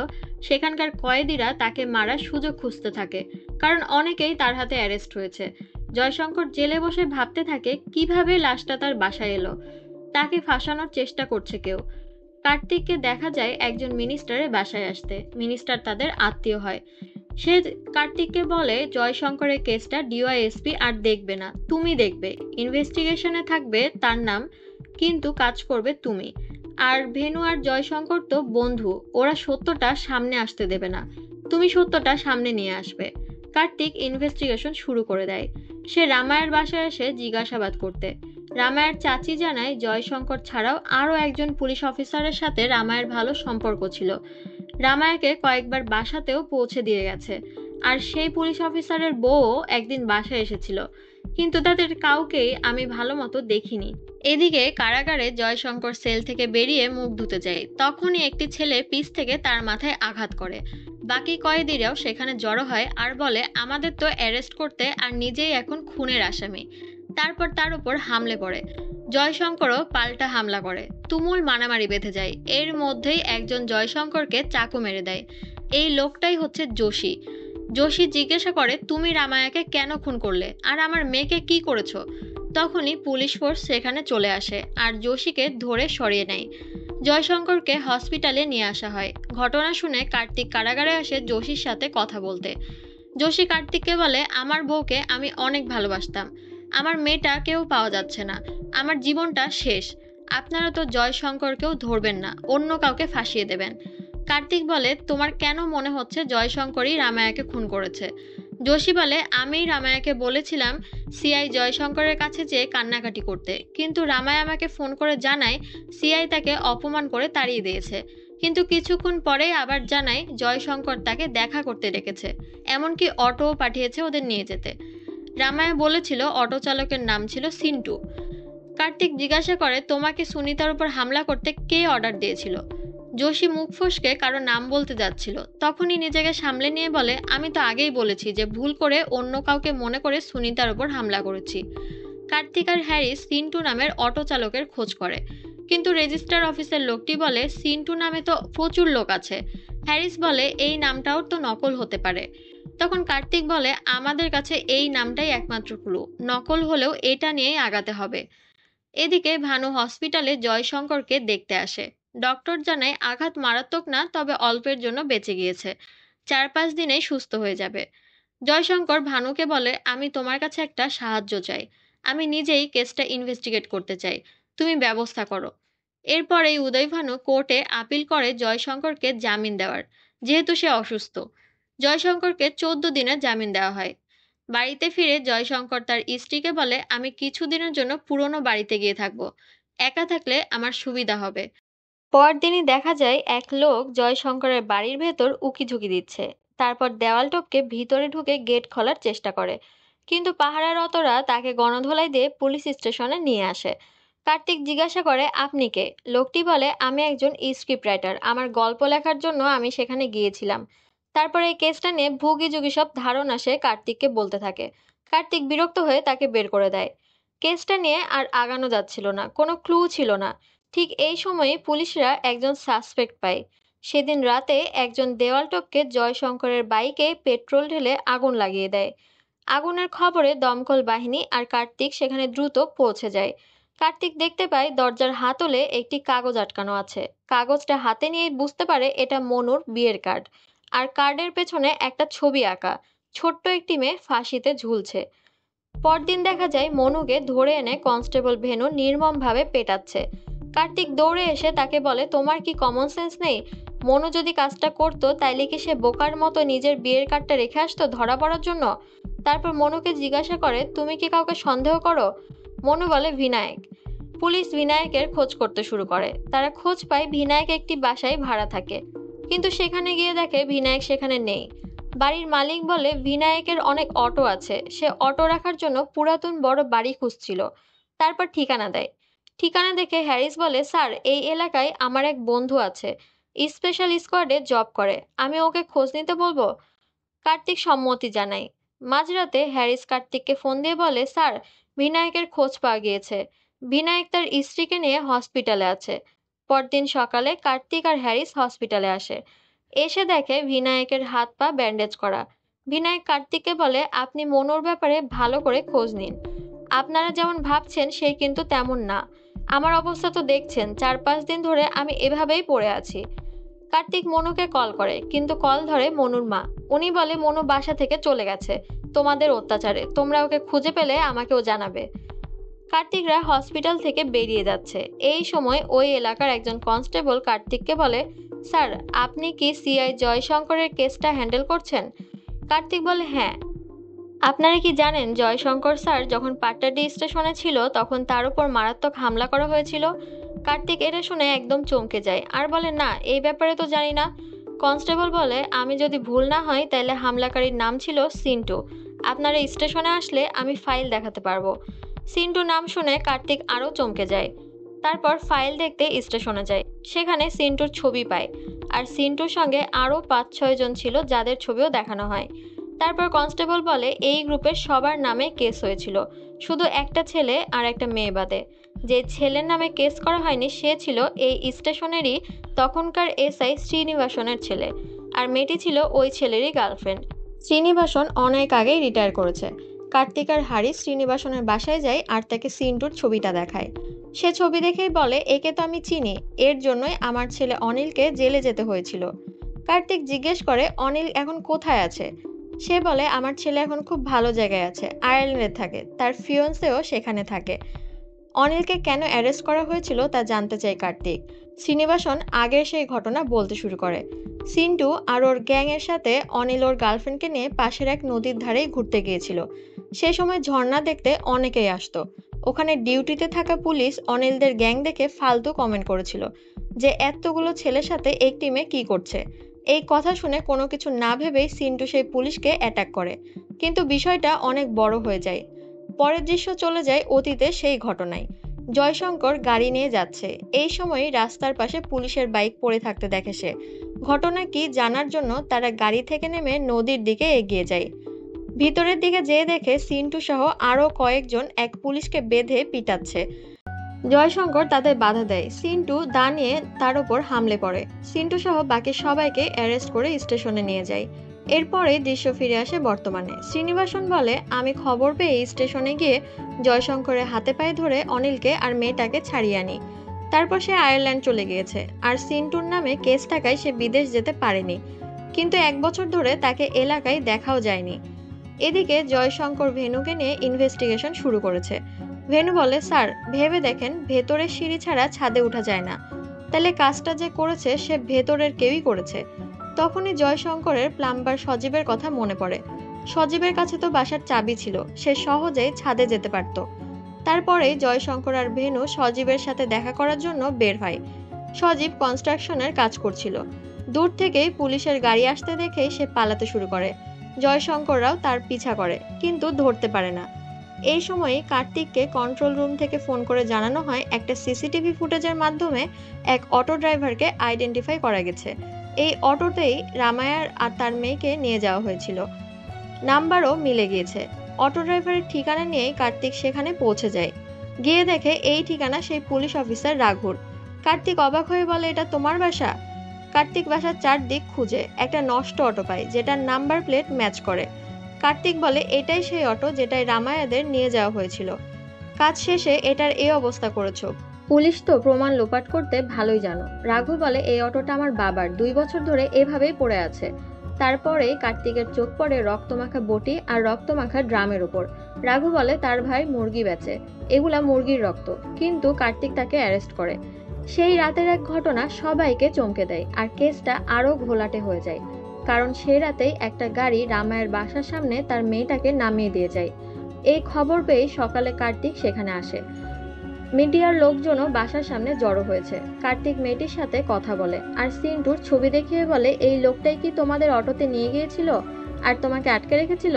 সেখানকার কয়েদিরা তাকে মারার সুযোগ খুঁজতে থাকে, কারণ অনেকেই তার হাতে অ্যারেস্ট হয়েছে। জয়শঙ্কর জেলে বসে ভাবতে থাকে কিভাবে লাশটা তার বাসায় এলো। তাকে ফাঁসানোর চেষ্টা করছে কেউ। কার্তিককে দেখা যায় একজন মিনিস্টারের বাসায় আসতে। মিনিস্টার তাদের আত্মীয় হয়। সে কার্তিককে বলে, জয়শঙ্করের কেসটা ডিওয়াইএসপি আর দেখবে না, তুমি দেখবে। ইনভেস্টিগেশনে থাকবে তার নাম, কিন্তু কাজ করবে তুমি। আর ভেনু আর জয়শঙ্কর তো বন্ধু, ওরা সত্যটা সামনে আসতে দেবে না, তুমি সত্যটা সামনে নিয়ে আসবে। কার্তিক ইনভেস্টিগেশন শুরু করে দেয়। সে রামায়ের বাসায় এসে জিজ্ঞাসাবাদ করতে। রামায়ের চাচি জানায় জয়শঙ্কর ছাড়াও আরও একজন পুলিশ অফিসারের সাথে রামায়ের ভালো সম্পর্ক ছিল। রামায়াকে কয়েকবার বাসাতেও পৌঁছে দিয়ে গেছে। আর সেই পুলিশ অফিসারের বউও একদিন বাসায় এসেছিল, কিন্তু তাদের কাউকেই আমি ভালো মতো দেখিনি। এদিকে কারাগারে জয়শঙ্কর সেল থেকে বেরিয়ে মুখ ধুতে যায়। তখনই একটি ছেলে পিছ থেকে তার মাথায় আঘাত করে। বাকি কয়েদিরাও সেখানে জড়ো হয় আর বলে, আমাদের তো অ্যারেস্ট করতে, আর নিজেই এখন খুনের আসামি। তারপর তার উপর হামলে পড়ে। জয়শঙ্করও পাল্টা হামলা করে। তুমুল মারামারি বেঁধে যায়। এর মধ্যেই একজন জয়শঙ্করকে চাকু মেরে দেয়। এই লোকটাই হচ্ছে যোশী। যোশী জিজ্ঞাসা করে, তুমি রামায়াকে কেন খুন করলে, আর আমার মেয়েকে কি করেছো? তখনই পুলিশ ফোর্স সেখানে চলে আসে আর যোশীকে ধরে সরিয়ে নেয়। জয়শঙ্করকে হসপিটালে নিয়ে আসা হয়। ঘটনা শুনে কার্তিক কারাগারে আসে যোশীর সাথে কথা বলতে। যোশী কার্তিককে বলে, আমার বউকে আমি অনেক ভালোবাসতাম, আমার মেয়েটা কেউ পাওয়া যাচ্ছে না, আমার জীবনটা শেষ। আপনারা তো জয়শঙ্করকেও ধরবেন না, অন্য কাউকে ফাঁসিয়ে দেবেন। কার্তিক বলে, তোমার কেন মনে হচ্ছে জয়শঙ্করই রামায়াকে খুন করেছে? যোশী বলে, আমি রামায়াকে বলেছিলাম সিআই জয়শঙ্করের কাছে যেয়ে কান্নাকাটি করতে, কিন্তু রামায়া আমাকে ফোন করে জানায় সিআই তাকে অপমান করে তাড়িয়ে দিয়েছে। কিন্তু কিছুক্ষণ পরেই আবার জানায় জয়শঙ্কর তাকে দেখা করতে ডেকেছে, এমনকি অটোও পাঠিয়েছে ওদের নিয়ে যেতে। রামায়া বলেছিল অটো চালকের নাম ছিল সিন্টু। কার্তিক জিজ্ঞাসা করে, তোমাকে সুনিতার উপর হামলা করতে কে অর্ডার দিয়েছিল? যোশী মুখ ফসকে কারো নাম বলতে যাচ্ছিল, তখনই নিজেকে সামলে নিয়ে বলে, আমি তো আগেই বলেছি যে ভুল করে অন্য কাউকে মনে করে সুনিতার উপর হামলা করেছি। কার্তিক আর হ্যারিস সিন্টু নামের অটো চালকের খোঁজ করে, কিন্তু রেজিস্ট্রার অফিসের লোকটি বলে সিন্টু নামে তো প্রচুর লোক আছে। হ্যারিস বলে এই নামটাও তো নকল হতে পারে। তখন কার্তিক বলে, আমাদের কাছে এই নামটাই একমাত্র ক্লু, নকল হলেও এটা নিয়েই আগাতে হবে। এদিকে ভানু হসপিটালে জয়শঙ্করকে দেখতে আসে। ডক্টর জানায় আঘাত মারাত্মক না, তবে অল্পের জন্য বেঁচে গিয়েছে, 4-5 দিনেই সুস্থ হয়ে যাবে। জয়শঙ্কর ভানুকে বলে, আমি তোমার কাছে একটা সাহায্য চাই, আমি নিজেই কেসটা ইনভেস্টিগেট করতে চাই, তুমি ব্যবস্থা করো। এরপরেই উদয় ভানু কোর্টে আপিল করে জয়শঙ্করকে জামিন দেওয়ার, যেহেতু সে অসুস্থ। জয়শঙ্করকে 14 দিনের জামিন দেওয়া হয়। বাড়িতে ফিরে জয়শঙ্কর তার স্ত্রীকে বলে, আমি কিছুদিনের জন্য পুরনো বাড়িতে গিয়ে থাকবো, একা থাকলে আমার সুবিধা হবে। পরদিনই দেখা যায় এক লোক জয়শঙ্করের বাড়ির ভেতর উকিঝুঁকি দিচ্ছে। তারপর দেওয়াল টপকে ভিতরে ঢুকে গেট খোলার চেষ্টা করে, কিন্তু পাহারারতরা তাকে গণধোলাই দিয়ে পুলিশ স্টেশনে নিয়ে আসে। কার্তিক জিজ্ঞাসা করে, আপনি কে? লোকটি বলে, আমি একজন স্ক্রিপ্ট রাইটার, আমার গল্প লেখার জন্য আমি সেখানে গিয়েছিলাম। তারপরে এই কেসটা নিয়ে ভুগিযুগি সব ধারণা সে কার্তিককে বলতে থাকে। কার্তিক বিরক্ত হয়ে তাকে বের করে দেয়। কেসটা নিয়ে আর আগানো যাচ্ছিল না, কোনো ক্লু ছিল না। ঠিক এই সময়ে পুলিশরা একজন সাসপেক্ট পায়। সেদিন রাতে একজন দেওয়াল টপকে জয়শঙ্করের বাইকে পেট্রোল ঢেলে আগুন লাগিয়ে দেয়। আগুনের খবরে দমকল বাহিনী আর কার্তিক সেখানে দ্রুত পৌঁছে যায়। কার্তিক দেখতে পায় দরজার হাতলে একটি কাগজ আটকানো আছে। কাগজটা হাতে নিয়ে বুঝতে পারে এটা মনুর বিয়ের কার্ড, আর কার্ডের পেছনে একটা ছবি আঁকা, ছোট্ট একটি মেয়ে ফাঁসিতে ঝুলছে। পরদিন দেখা যায় মনুকে ধরে এনে কনস্টেবল ভেনু নির্মমভাবে পেটাচ্ছে। কার্তিক দৌড়ে এসে তাকে বলে, তোমার কি কমন সেন্স নেই? মনু যদি কাজটা করতো তাইলে কি সে বোকার মতো নিজের বিয়ের কার্ডটা রেখে আসতো ধরা পড়ার জন্য? তারপর মনুকে জিজ্ঞাসা করে, তুমি কি কাউকে সন্দেহ করো? মনু বলে, বিনায়ক। পুলিশ বিনায়কের খোঁজ করতে শুরু করে। তারা খোঁজ পায় বিনায়ক একটি বাসায় ভাড়া থাকে, কিন্তু সেখানে গিয়ে দেখে বিনায়ক সেখানে নেই। বাড়ির মালিক বলে বিনায়কের অনেক অটো আছে, সে অটো রাখার জন্য পুরাতন বড় বাড়ি খুঁজছিল। তারপর ঠিকানা দেয়। ঠিকানা দেখে হ্যারিস বলে, স্যার এই এলাকায় আমার এক বন্ধু আছে, স্পেশাল স্কোয়াডে জব করে, আমি ওকে খোঁজ নিতে বলবো? কার্তিক সম্মতি জানায়। মাঝরাতে হ্যারিস কার্তিককে ফোন দিয়ে বলে, স্যার বিনায়কের খোঁজ পাওয়া গিয়েছে, বিনায়ক তার স্ত্রীকে নিয়ে হসপিটালে আছে। পরদিন সকালে কার্তিক আর হ্যারিস হসপিটালে আসে। এসে দেখে বিনায়কের হাত পা ব্যান্ডেজ করা। বিনায়ক কার্তিককে বলে, আপনি মনুর ব্যাপারে ভালো করে খোঁজ নিন, আপনারা যেমন ভাবছেন সে কিন্তু তেমন না। আমার অবস্থা তো দেখছেন, 4-5 দিন ধরে আমি এভাবেই পড়ে আছি। কার্তিক মনুকে কল করে, কিন্তু কল ধরে মনুর মা। উনি বলে মনু বাসা থেকে চলে গেছে তোমাদের অত্যাচারে, তোমরা ওকে খুঁজে পেলে আমাকেও জানাবে। কার্তিকরা হসপিটাল থেকে বেরিয়ে যাচ্ছে। এই সময় ওই এলাকার একজন কনস্টেবল কার্তিককে বলে, স্যার আপনি কি সিআই জয়শঙ্করের কেসটা হ্যান্ডেল করছেন? কার্তিক বলে, হ্যাঁ। আপনারা কি জানেন জয়শঙ্কর স্যার যখন পাট্টাডি স্টেশনে ছিল তখন তার উপর মারাত্মক হামলা করা হয়েছিল? কার্তিক এটা শুনে একদম চমকে যায় আর বলে, না এই ব্যাপারে তো জানি না। কনস্টেবল বলে, আমি যদি ভুল না হয় তাহলে হামলাকারীর নাম ছিল সিন্টু। আপনারা স্টেশনে আসলে আমি ফাইল দেখাতে পারবো। সিন্টু নাম শুনে কার্তিক আরও চমকে যায়। তারপর ফাইল দেখতে স্টেশনে যায়, সেখানে সিন্টুর ছবি পায়, আর সিন্টুর সঙ্গে আরও 5-6 জন ছিল যাদের ছবিও দেখানো হয়। তারপর কনস্টেবল বলে, এই গ্রুপের সবার নামে কেস হয়েছিল, শুধু একটা ছেলে আর একটা মেয়ে বাদে। যে ছেলের নামে কেস করা হয়নি সে ছিল এই স্টেশনেরই তখনকার এসআই শ্রীনিবাসনের ছেলে, আর মেয়েটি ছিল ওই ছেলেরই গার্লফ্রেন্ড। শ্রীনিবাসন অনেক আগেই রিটায়ার করেছে। কার্তিক আর হারিস শ্রীনিবাসনের বাসায় যায় আর তাকে সিন্টুর ছবিটা দেখায়। সে ছবি দেখেই বলে, একে তো আমি চিনি, এর জন্যই আমার ছেলে অনিলকে জেলে যেতে হয়েছিল। কার্তিক জিজ্ঞেস করে, অনিল এখন কোথায় আছে? সে বলে, আমার ছেলে এখন খুব ভালো জায়গায় আছে, আয়ারল্যান্ডে থাকে, তার ফিয়ন্সেও সেখানে থাকে। অনিলকে কেন অ্যারেস্ট করা হয়েছিল তা জানতে চায় কার্তিক। শ্রীনিবাসন আগের সেই ঘটনা বলতে শুরু করে। সিন্টু আর ওর গ্যাং এর সাথে অনিল ওর গার্লফ্রেন্ডকে নিয়ে পাশের এক নদীর ধারেই ঘুরতে গিয়েছিল। সে সময় ঝর্ণা দেখতে অনেকেই আসতো। ওখানে ডিউটিতে থাকা পুলিশ অনিলদের গ্যাং দেখে ফালতু কমেন্ট করেছিল যে এতগুলো ছেলের সাথে একটি মেয়ে কি করছে। এই কথা শুনে কোনো কিছু না ভেবেই সিন্টু সেই পুলিশকে অ্যাটাক করে, কিন্তু বিষয়টা অনেক বড় হয়ে যায়। পরের দৃশ্য চলে যায় অতীতে সেই ঘটনায়। জয়শঙ্কর গাড়ি নিয়ে যাচ্ছে, এই সময়ই রাস্তার পাশে পুলিশের বাইক পড়ে থাকতে দেখে সে। ঘটনা কি জানার জন্য তারা গাড়ি থেকে নেমে নদীর দিকে এগিয়ে যায়। ভিতরের দিকে যেয়ে দেখে সিন্টু সহ আরো কয়েকজন এক পুলিশকে বেঁধে পিটাচ্ছে। জয়শঙ্কর তাদের বাধা দেয়। সিন্টু দা নিয়ে তার উপর হামলে পড়ে। সিন্টু সহ বাকি সবাইকে অ্যারেস্ট করে স্টেশনে নিয়ে যায়। এরপরে দৃশ্য ফিরে আসে বর্তমানে। শ্রীনিবাসন বলে, আমি খবর পেয়ে স্টেশনে গিয়ে জয়শঙ্করের হাতে পায়ে ধরে অনিলকে আর মেয়েটাকে ছাড়িয়ে আনি। তারপর সে আয়ারল্যান্ড চলে গিয়েছে, আর সিন্টুর নামে কেস থাকায় সে বিদেশ যেতে পারেনি। কিন্তু 1 বছর ধরে তাকে এলাকায় দেখাও যায়নি। এদিকে জয়শঙ্কর ভেনুকে নিয়ে ইনভেস্টিগেশন শুরু করেছে। ভেনু বলে, স্যার ভেবে দেখেন, ভেতরের সিঁড়ি ছাড়া ছাদে ওঠা যায় না, তাহলে কাজটা যে করেছে সে ভেতরের কেউই করেছে। তখনই জয়শঙ্করের প্লাম্বার সজীবের কথা মনে পড়ে। সজীবের কাছে তো বাসার চাবি ছিল, সে সহজেই ছাদে যেতে পারত। তারপরে জয়শঙ্কর আর ভেনু সজীবের সাথে দেখা করার জন্য বের হয়। সজীব কনস্ট্রাকশনের কাজ করছিল। দূর থেকেই পুলিশের গাড়ি আসতে দেখেই সে পালাতে শুরু করে। জয়শঙ্কররাও তার পিছা করে, কিন্তু ধরতে পারে না। এই সময়ই কার্তিককে কন্ট্রোল রুম থেকে ফোন করে জানানো হয় একটা সিসিটিভি ফুটেজের মাধ্যমে এক অটো ড্রাইভারকে আইডেন্টিফাই করা গেছে। এই অটোতেই রামায়ার আর তার মেয়েকে নিয়ে যাওয়া হয়েছিল। নাম্বারও মিলে গিয়েছে। অটো ড্রাইভারের ঠিকানা নিয়েই কার্তিক সেখানে পৌঁছে যায়। গিয়ে দেখে এই ঠিকানা সেই পুলিশ অফিসার রাঘুর। কার্তিক অবাক হয়ে বলে, এটা তোমার বাসা? কার্তিক বাসার চারদিক খুঁজে একটা নষ্ট অটো পায়, যেটার নাম্বার প্লেট ম্যাচ করে। কার্তিক বলে, এটাই সেই অটো যেটায় রামায়াদের নিয়ে যাওয়া হয়েছিল। কাজ শেষে এটার এই অবস্থা করেছো। পুলিশ তো প্রমাণ লোপাট করতে ভালোই জানো। রাঘু বলে, এই অটোটা আমার বাবার, 2 বছর ধরে এভাবেই পড়ে আছে। তারপরে কার্তিকের চোখ পড়ে রক্তমাখা বটি আর রক্তমাখা ড্রামের উপর। রাঘু বলে, তার ভাই মুরগি বেচে, এগুলা মুরগির রক্ত। কিন্তু কার্তিক তাকে অ্যারেস্ট করে। সেই রাতের এক ঘটনা সবাইকে চমকে দেয়, আর কেসটা আরো ঘোলাটে হয়ে যায়। কারণ সেই রাতেই একটা গাড়ি রামায়ের বাসার সামনে তার মেয়েটাকে নামিয়ে দিয়ে যায়। এই খবর পেয়ে সকালে কার্তিক সেখানে আসে। মিডিয়ার লোকজনও বাসার সামনে জড়ো হয়েছে। কার্তিক মেয়েটির সাথে কথা বলে, আর সিন্টুর ছবি দেখিয়ে বলে, এই লোকটাই কি তোমাদের অটোতে নিয়ে গিয়েছিল আর তোমাকে আটকে রেখেছিল?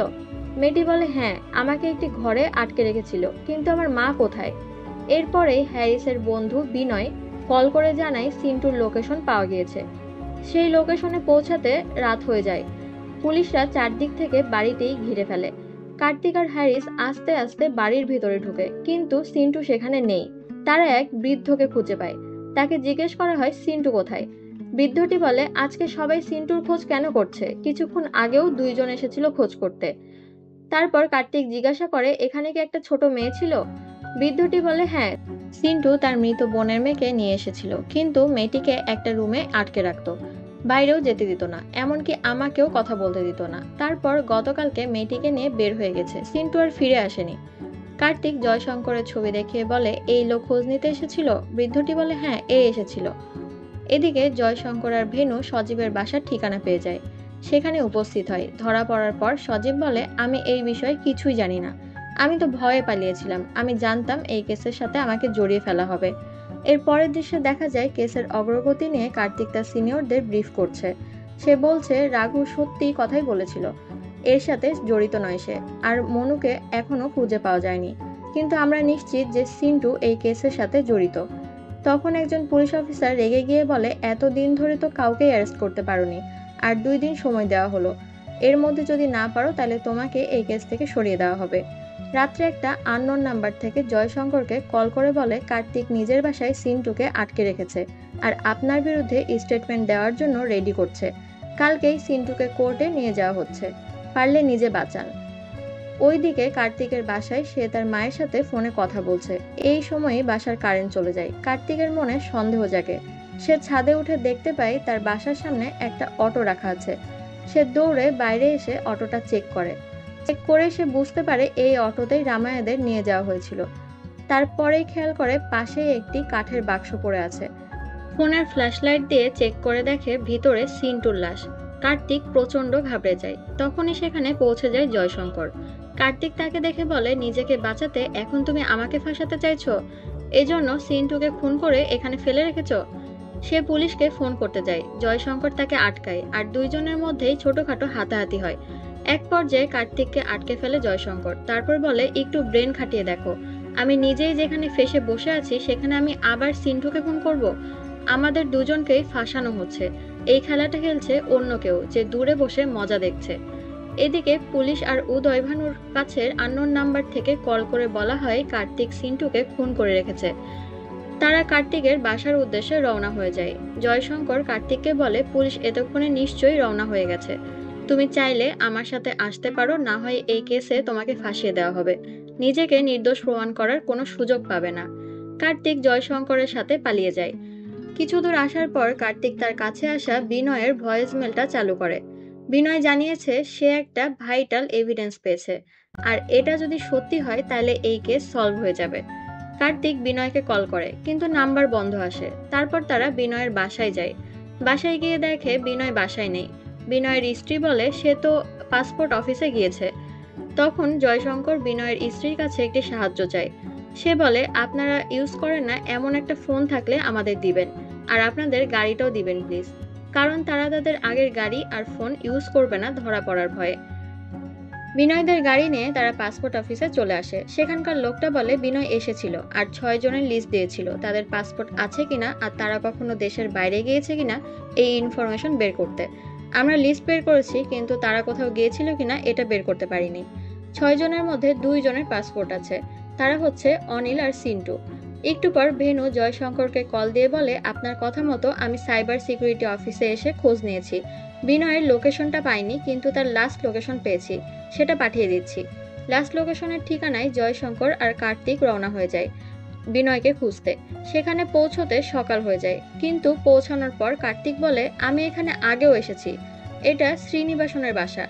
মেয়েটি বলে, হ্যাঁ, আমাকে একটি ঘরে আটকে রেখেছিল, কিন্তু আমার মা কোথায়? এরপরেই হ্যারিসের বন্ধু বিনয় কল করে জানায় সিন্টুর লোকেশন পাওয়া গিয়েছে। সেই লোকেশনে পৌঁছাতে রাত হয়ে যায়। পুলিশরা চারদিক থেকে বাড়িতেই ঘিরে ফেলে। কার্তিক আর হ্যারিস আস্তে আস্তে বাড়ির ভিতরে ঢুকে, কিন্তু সিন্টু সেখানে নেই। তারা এক বৃদ্ধকে খুঁজে পায়। তাকে জিজ্ঞেস করা হয়, সিন্টু কোথায়? বৃদ্ধটি বলে, আজকে সবাই সিন্টুর খোঁজ কেন করছে? কিছুক্ষণ আগেও 2 জন এসেছিল খোঁজ করতে। তারপর কার্তিক জিজ্ঞাসা করে, এখানে কি একটা ছোট মেয়ে ছিল? বৃদ্ধটি বলে, হ্যাঁ, সিন্টু তার মৃত বোনের মেয়েকে নিয়ে এসেছিল, কিন্তু মেয়েটিকে একটা রুমে আটকে রাখতো, বাইরেও যেতে দিত না, এমনকি আমাকেও কথা বলতে দিত না। তারপর গতকালকে মেয়েটিকে নিয়ে বের হয়ে গেছে, সিন্টু আর ফিরে আসেনি। কার্তিক জয়শঙ্করের ছবি দেখিয়ে বলে, এই লোক খোঁজ নিতে এসেছিল? বৃদ্ধটি বলে, হ্যাঁ, এ এসেছিল। এদিকে জয়শঙ্কর আর ভেনু সজীবের বাসার ঠিকানা পেয়ে যায়। সেখানে উপস্থিত হয়। ধরা পড়ার পর সজীব বলে, আমি এই বিষয়ে কিছুই জানি না, আমি তো ভয়ে পালিয়েছিলাম, আমি জানতাম এই কেসের সাথে আমাকে জড়িয়ে ফেলা হবে। এর পরের দৃশ্যে দেখা যায় কেসের অগ্রগতি নিয়ে কার্তিক তার সিনিয়রদের ব্রিফ করছে। সে বলছে, রাঘু সত্যি কথাই বলেছিল, এর সাথে জড়িত নয় সে, আর মনুকে এখনো খুঁজে পাওয়া যায়নি, কিন্তু আমরা নিশ্চিত যে সিন্টু এই কেসের সাথে জড়িত। তখন একজন পুলিশ অফিসার রেগে গিয়ে বলে, এতদিন ধরে তো কাউকেই অ্যারেস্ট করতে পারোনি, আর 2 দিন সময় দেওয়া হলো, এর মধ্যে যদি না পারো তাহলে তোমাকে এই কেস থেকে সরিয়ে দেওয়া হবে। রাত্রে একটা আননোন নাম্বার থেকে জয়শঙ্করকে কল করে বলে, কার্তিক নিজের বাসায় সিন্টুকে আটকে রেখেছে, আর আপনার বিরুদ্ধে স্টেটমেন্ট দেওয়ার জন্য রেডি করছে। কালকেই সিন্টুকে কোর্টে নিয়ে যাওয়া হচ্ছে, পারলে নিজে বাঁচান। ওইদিকে কার্তিকের বাসায় সে তার মায়ের সাথে ফোনে কথা বলছে। এই সময়ই বাসার কারেন্ট চলে যায়। কার্তিকের মনে সন্দেহ জাগে। সে ছাদে উঠে দেখতে পায় তার বাসার সামনে একটা অটো রাখা আছে। সে দৌড়ে বাইরে এসে অটোটা চেক করে সে বুঝতে পারে এই অটোতেই রামায়াদের নিয়ে যাওয়া হয়েছিল। তারপরেই খেয়াল করে পাশেই একটি কাঠের বাক্স পড়ে আছে। ফোনের ফ্ল্যাশলাইট দিয়ে চেক করে দেখে ভিতরে সিন্টুর লাশ। কার্তিক প্রচন্ড ঘাবড়ে যায়। তখনই সেখানে পৌঁছে যায় জয়শঙ্কর। কার্তিক তাকে দেখে বলে, নিজেকে বাঁচাতে এখন তুমি আমাকে ফাঁসাতে চাইছো? এজন্য সিন্টুকে খুন করে এখানে ফেলে রেখেছো? সে পুলিশকে ফোন করতে যায়। জয়শঙ্কর তাকে আটকায় আর দুইজনের মধ্যেই ছোটখাটো হাতাহাতি হয়। এক পর্যায়ে কার্তিককে আটকে ফেলে জয়শঙ্কর। তারপর বলে, একটু ব্রেন খাটিয়ে দেখো। আমি নিজেই যেখানে ফেসে বসে আছি সেখানে আমি আবার সিন্টুকে খুন করব? আমাদের দুজনকেই ফাঁসানো হচ্ছে। এই খেলাটা খেলছে অন্য কেউ, যে দূরে বসে মজা দেখছে। এদিকে পুলিশ আর উদয় ভানুর কাছের আননোন নাম্বার থেকে কল করে বলা হয় কার্তিক সিন্টুকে খুন করে রেখেছে। তারা কার্তিকের বাসার উদ্দেশ্যে রওনা হয়ে যায়। জয়শঙ্কর কার্তিককে বলে, পুলিশ এতক্ষণে নিশ্চয়ই রওনা হয়ে গেছে। তুমি চাইলে আমার সাথে আসতে পারো, না হয় এই কেসে তোমাকে ফাঁসিয়ে দেওয়া হবে। নিজেকে নির্দোষ প্রমাণ করার কোনো সুযোগ পাবে না। কার্তিক জয়শঙ্করের সাথে পালিয়ে যায়। কিছু দূর আসার পর কার্তিক তার কাছে আসা বিনয়ের ভয়েসমেলটা চালু করে। বিনয় জানিয়েছে সে একটা ভাইটাল এভিডেন্স পেয়েছে, আর এটা যদি সত্যি হয় তাহলে এই কেস সলভ হয়ে যাবে। কার্তিক বিনয়কে কল করে, কিন্তু নাম্বার বন্ধ আসে। তারপর তারা বিনয়ের বাসায় যায়। বাসায় গিয়ে দেখে বিনয় বাসায় নেই। বিনয়ের স্ত্রী বলে সে তো পাসপোর্ট অফিসে গিয়েছে। তখন জয়শঙ্কর বিনয়ের স্ত্রীর কাছে একটি সাহায্য চায়। সে বলে, আপনারা ইউজ করেন না এমন একটা ফোন থাকলে আমাদের দিবেন, আর আপনাদের গাড়িটাও দিবেন প্লিজ। কারণ তারা তাদের আগের গাড়ি আর ফোন ইউজ করবে না ধরা পড়ার ভয়ে। বিনয়দের গাড়ি নিয়ে তারা পাসপোর্ট অফিসে চলে আসে। সেখানকার লোকটা বলে বিনয় এসেছিল আর 6 জনের লিস্ট দিয়েছিল, তাদের পাসপোর্ট আছে কিনা আর তারা কখনো দেশের বাইরে গিয়েছে কিনা এই ইনফরমেশন বের করতে। আমরা লিস্ট বের করেছি, কিন্তু তারা কোথাও গিয়েছিল কিনা এটা বের করতে পারিনি। 6 জনের মধ্যে 2 জনের পাসপোর্ট আছে। তারা হচ্ছে অনিল আর সিন্টু। একটু পর ভেনু জয়শঙ্করকে কল দিয়ে বলে, আপনার কথা মতো আমি সাইবার সিকিউরিটি অফিসে এসে খোঁজ নিয়েছি। বিনয়ের লোকেশনটা পাইনি, কিন্তু তার লাস্ট লোকেশন পেয়েছি, সেটা পাঠিয়ে দিচ্ছি। লাস্ট লোকেশনের ঠিকানায় জয়শঙ্কর আর কার্তিক রওনা হয়ে যায় বিনয়কে খুঁজতে। সেখানে পৌঁছতে সকাল হয়ে যায়, কিন্তু পৌঁছানোর পর কার্তিক বলে, আমি এখানে আগেও এসেছি, এটা শ্রীনিবাসনের বাসা।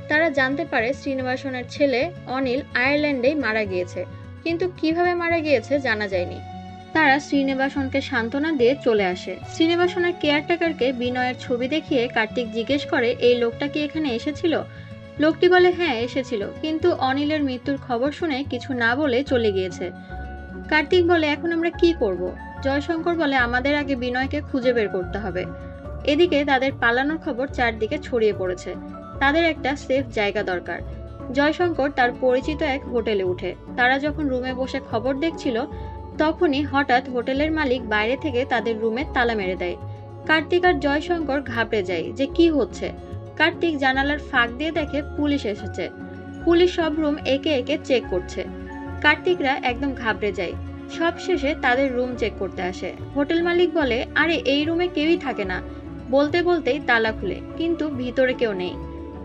তারা জানতে পারে শ্রীনিবাসনের ছেলে অনিল আয়ারল্যান্ডেই মারা গিয়েছে, কিন্তু কিভাবে মারা গিয়েছে জানা যায়নি। তারা শ্রীনিবাসনকে সান্ত্বনা দিয়ে চলে আসে। শ্রীনিবাসনের কেয়ারটেকারকে বিনয়ের ছবি দেখিয়ে কার্তিক জিজ্ঞেস করে, এই লোকটা কি এখানে এসেছিল? লোকটি বলে, হ্যাঁ এসেছিল, কিন্তু অনিলের মৃত্যুর খবর শুনে কিছু না বলে চলে গিয়েছে। কার্তিক বলে, এখন আমরা কি করব? জয়শঙ্কর বলে, আমাদের আগে বিনয়কে খুঁজে বের করতে হবে। এদিকে তাদের পালানোর খবর চারদিকে ছড়িয়ে পড়েছে। তাদের একটা সেফ জায়গা দরকার। জয়শঙ্কর তার পরিচিত এক হোটেলে উঠে। তারা যখন রুমে বসে খবর দেখছিল, তখনই হঠাৎ হোটেলের মালিক বাইরে থেকে তাদের রুমে তালা মেরে দেয়। কার্তিক আর জয়শঙ্কর ঘাবড়ে যায় যে কি হচ্ছে। কার্তিক জানালার ফাঁক দিয়ে দেখে পুলিশ এসেছে। পুলিশ সব রুম একে একে চেক করছে। কার্তিকরা একদম ঘাবড়ে যায়। সব শেষে তাদের রুম চেক করতে আসে। হোটেল মালিক বলে, আরে এই রুমে কেউই থাকে না। বলতে বলতেই তালা খুলে, কিন্তু ভিতরে কেউ নেই।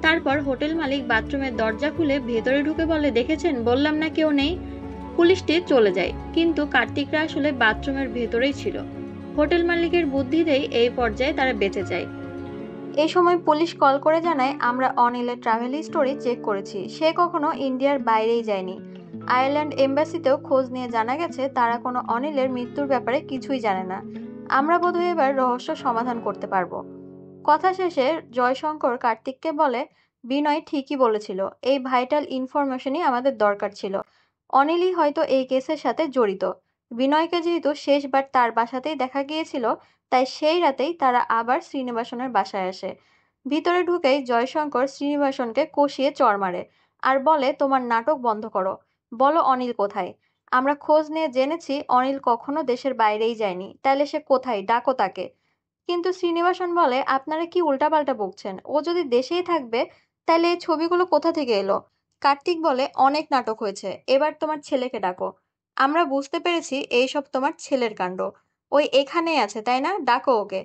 তারপর হোটেল মালিক বাথরুমের দরজা খুলে ভেতরে ঢুকে বলে, দেখেছেন, বললাম না কেউ নেই। পুলিশটি চলে যায়, কিন্তু কার্তিকরা আসলে বাথরুমের ভেতরেই ছিল। হোটেল মালিকের বুদ্ধিতেই এই পর্যায়ে তারা বেঁচে যায়। এই সময় পুলিশ কল করে জানায়, আমরা অনিলের ট্রাভেল হিস্টোরি চেক করেছি, সে কখনো ইন্ডিয়ার বাইরেই যায়নি। আয়ারল্যান্ড এম্বাসিতেও খোঁজ নিয়ে জানা গেছে তারা কোনো অনিলের মৃত্যুর ব্যাপারে কিছুই জানে না। আমরা বোধহয় এবার রহস্য সমাধান করতে পারবো। কথা শেষে জয়শঙ্কর কার্তিককে বলে, বিনয় ঠিকই বলেছিল, এই ভাইটাল ইনফরমেশনই আমাদের দরকার ছিল। অনিলই হয়তো এই কেসের সাথে জড়িত। বিনয়কে যেহেতু শেষবার তার বাসাতেই দেখা গিয়েছিল, তাই সেই রাতেই তারা আবার শ্রীনিবাসনের বাসায় আসে। ভিতরে ঢুকেই জয়শঙ্কর শ্রীনিবাসনকে কষিয়ে চড় মারে আর বলে, তোমার নাটক বন্ধ করো, বলো অনিল কোথায়? আমরা খোঁজ নিয়ে জেনেছি অনিল কখনো দেশের বাইরেই যায়নি, তাহলে সে কোথায়, ডাকো তাকে। কিন্তু শ্রীনিবাসন বলে, আপনারা কি উল্টাপাল্টা বকছেন, ও যদি দেশেই থাকবে তাহলে এই ছবিগুলো কোথা থেকে এলো? কার্তিক বলে, অনেক নাটক হয়েছে, এবার তোমার ছেলেকে ডাকো। আমরা বুঝতে পেরেছি এইসব তোমার ছেলের কাণ্ড। ওই এখানেই আছে তাই না, ডাকো ওকে।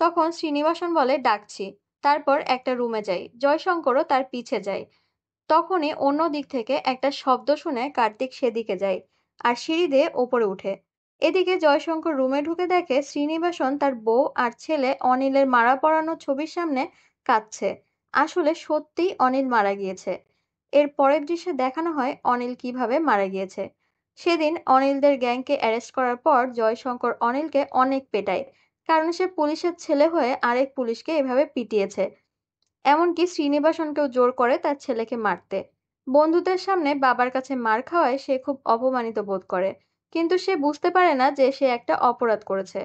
তখন শ্রীনিবাসন বলে, ডাকছি। তারপর একটা রুমে যাই। জয়শঙ্করও তার পিছে যায়। তখনই অন্য দিক থেকে একটা শব্দ শুনে কার্তিক সেদিকে যায় আর সিঁড়ি দিয়ে ওপরে উঠে। এদিকে জয়শঙ্কর রুমে ঢুকে দেখে শ্রীনিবাসন তার বউ আর ছেলে অনিলের মারা পড়ানো ছবির সামনে কাঁদছে। আসলে সত্যিই অনিল মারা গিয়েছে। এর পরের দৃশ্যে দেখানো হয় অনিল কিভাবে মারা গিয়েছে। সেদিন অনিলদের গ্যাংকে অ্যারেস্ট করার পর জয়শঙ্কর অনিলকে অনেক পেটায়, কারণ সে পুলিশের ছেলে হয়ে আরেক পুলিশকে এভাবে পিটিয়েছে। এমনকি শ্রীনিবাসনকেও জোর করে তার ছেলেকে মারতে। বন্ধুদের সামনে বাবার কাছে মার খাওয়ায় সে খুব অপমানিত বোধ করে, কিন্তু সে বুঝতে পারে না যে সে একটা অপরাধ করেছে।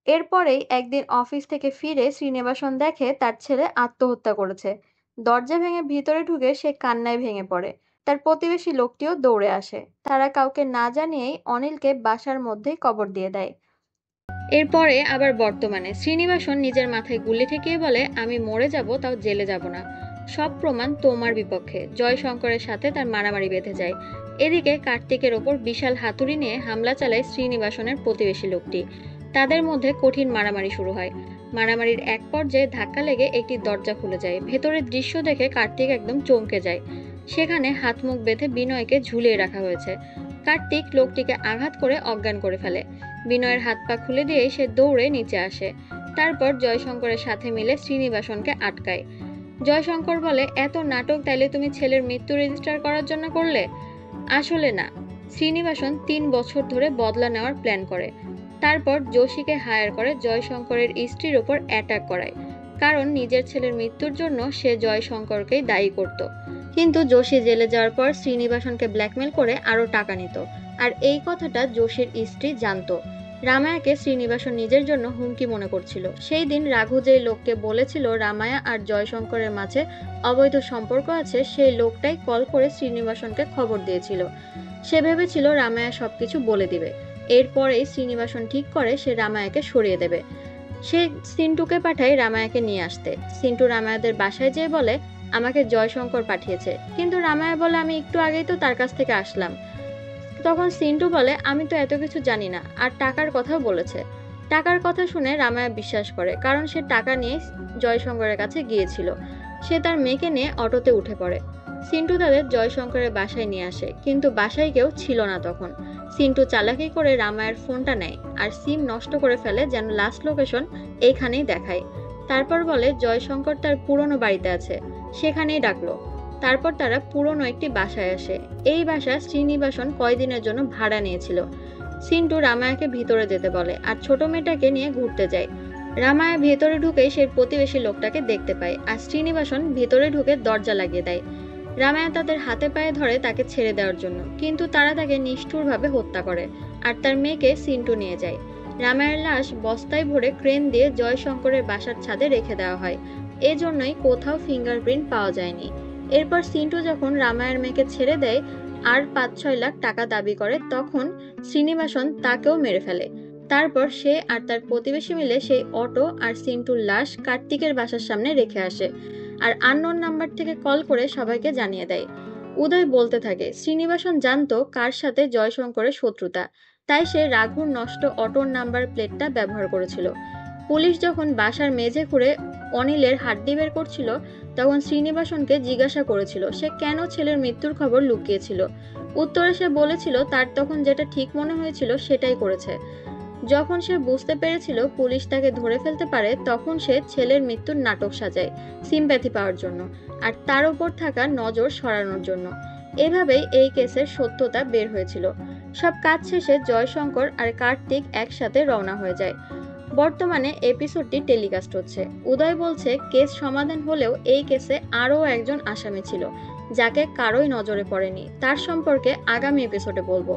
এরপরেই একদিন অফিস থেকে ফিরে শ্রীনিবাসন দেখে তার ছেলে আত্মহত্যা করেছে। দরজা ভেঙে ভিতরে ঢুকে সে কান্নায় ভেঙে পড়ে। তার প্রতিবেশী লোকটিও দৌড়ে আসে। তারা কাউকে না জানিয়েই অনিলকে বাসার মধ্যেই কবর দিয়ে দেয়। এরপরে আবার বর্তমানে শ্রীনিবাসন নিজের মাথায় গুলি ঠেকিয়ে বলে, আমি মরে যাব, তাও জেলে যাব না। সব প্রমাণ তোমার বিপক্ষে। জয়শঙ্করের সাথে তার মারামারি বেঁধে যায়। এদিকে কার্তিকের ওপর বিশাল হাতুড়ি নিয়ে হামলা চালায় শ্রীনিবাসনের প্রতিবেশী লোকটি। তাদের মধ্যে কঠিন মারামারি শুরু হয়। মারামারির এক পর্যায়ে ধাক্কা লেগে একটি দরজা খুলে যায়। ভেতরের দৃশ্য দেখে কার্তিক একদম চমকে যায়। সেখানে হাত মুখ বেঁধে বিনয়কে ঝুলিয়ে রাখা হয়েছে। কার্তিক লোকটিকে আঘাত করে অজ্ঞান করে ফেলে। বিনয়ের হাত পা খুলে দিয়ে সে দৌড়ে নিচে আসে। তারপর জয়শঙ্করের সাথে মিলে শ্রীনিবাসনকে আটকায়। জয়শঙ্কর বলে, এত নাটক তাইলে তুমি ছেলের মৃত্যু রেজিস্টার করার জন্য করলে? আসলে না। শ্রীনিবাসন 3 বছর ধরে বদলা নেওয়ার প্ল্যান করে। তারপর যোশীকে হায়ার করে জয়শঙ্করের স্ত্রীর ওপর অ্যাটাক করায়, কারণ নিজের ছেলের মৃত্যুর জন্য সে জয়শঙ্করকেই দায়ী করত। কিন্তু যোশী জেলে যাওয়ার পর শ্রীনিবাসনকে ব্ল্যাকমেল করে আরো টাকা নিত। আর এই কথাটা যোশীর স্ত্রী জানতো। রামায়াকে শ্রীনিবাসন নিজের জন্য হুমকি মনে করছিল। সেই দিন রাঘু যে লোককে বলেছিল রামায়া আর জয়শঙ্করের মাঝে অবৈধ সম্পর্ক আছে, সেই লোকটাই কল করে শ্রীনিবাসনকে খবর দিয়েছিল। সে ভেবেছিল রামায়া সবকিছু বলে দিবে। এরপরেই শ্রীনিবাসন ঠিক করে সে রামায়াকে সরিয়ে দেবে। সে সিন্টুকে পাঠায় রামায়াকে নিয়ে আসতে। সিন্টু রামায়াদের বাসায় যেয়ে বলে, আমাকে জয়শঙ্কর পাঠিয়েছে। কিন্তু রামায়া বলে, আমি একটু আগেই তো তার কাছ থেকে আসলাম। তখন সিন্টু বলে, আমি তো এত কিছু জানি না, আর টাকার কথাও বলেছে। টাকার কথা শুনে রামায়া বিশ্বাস করে, কারণ সে টাকা নিয়ে জয়শঙ্করের কাছে গিয়েছিল। সে তার মেয়েকে নিয়ে অটোতে উঠে পড়ে। সিন্টু তাদের জয়শঙ্করের বাসায় নিয়ে আসে, কিন্তু বাসায় কেউ ছিল না তখন। সিন্টু চালাকি করে রামায়ের ফোনটা নেয় আর সিম নষ্ট করে ফেলে, যেন লাস্ট লোকেশন এইখানেই দেখায়। তারপর বলে জয়শঙ্কর তার পুরনো বাড়িতে আছে, সেখানেই ডাকলো। তারপর তারা পুরনো একটি বাসায় আসে। এই বাসা শ্রীনিবাসন কয়দিনের জন্য ভাড়া নিয়েছিল। সিন্টু রামায়াকে ভিতরে যেতে বলে আর ছোট মেয়েটাকে নিয়ে ঘুরতে যায়। রামায়া ভেতরে ঢুকেই সে প্রতিবেশী লোকটাকে দেখতে পায়, আর শ্রীনিবাসন ভিতরে ঢুকে দরজা লাগিয়ে দেয়। রামায়া তাদের হাতে পায়ে ধরে তাকে ছেড়ে দেওয়ার জন্য, কিন্তু তারা তাকে নিষ্ঠুরভাবে হত্যা করে আর তার মেয়েকে সিন্টু নিয়ে যায়। রামায়ের লাশ বস্তায় ভরে ক্রেন দিয়ে জয়শঙ্করের বাসার ছাদে রেখে দেওয়া হয়। এজন্যই কোথাও ফিঙ্গারপ্রিন্ট পাওয়া যায়নি। এরপর সিন্টু যখন রামায়ের মেয়েকে ছেড়ে দেয় আর 5-6 লাখ টাকা দাবি করে, তখন শ্রীনিবাসন তাকেও মেরে ফেলে। তারপর সে আর তার প্রতিবেশী মিলে সেই অটো আর সিন্টুর লাশ কার্তিকের বাসার সামনে রেখে আসে, আর আননোন নাম্বার থেকে কল করে সবাইকে জানিয়ে দেয়। উদয় বলতে থাকে, শ্রীনিবাসন জানতো কার সাথে জয়শঙ্করের শত্রুতা, তাই সে রাঘুর নষ্ট অটোর নাম্বার প্লেটটা ব্যবহার করেছিল। পুলিশ যখন বাসার মেঝে খুঁড়ে অনিলের হাড্ডি বের করছিল, তখন শ্রীনিবাসনকে জিজ্ঞাসা করেছিল সে কেন ছেলের মৃত্যুর খবর লুকিয়েছিল। উত্তরে সে বলেছিল তার তখন যেটা ঠিক মনে হয়েছিল সেটাই করেছে। যখন সে বুঝতে পেরেছিল পুলিশ তাকে ধরে ফেলতে পারে, তখন সে ছেলের মৃত্যুর নাটক সাজায় সিম্প্যাথি পাওয়ার জন্য আর তার উপর থাকা নজর সরানোর জন্য। এভাবেই এই কেসের সত্যতা বের হয়েছিল। সব কাজ শেষে জয়শঙ্কর আর কার্তিক একসাথে রওনা হয়ে যায়। বর্তমানে এপিসোডটি টেলিকাস্ট হচ্ছে। উদয় বলছে কেস সমাধান হলেও এই কেসে আরও একজন আসামি ছিল, যাকে কারোই নজরে পড়েনি। তার সম্পর্কে আগামী এপিসোডে বলবো।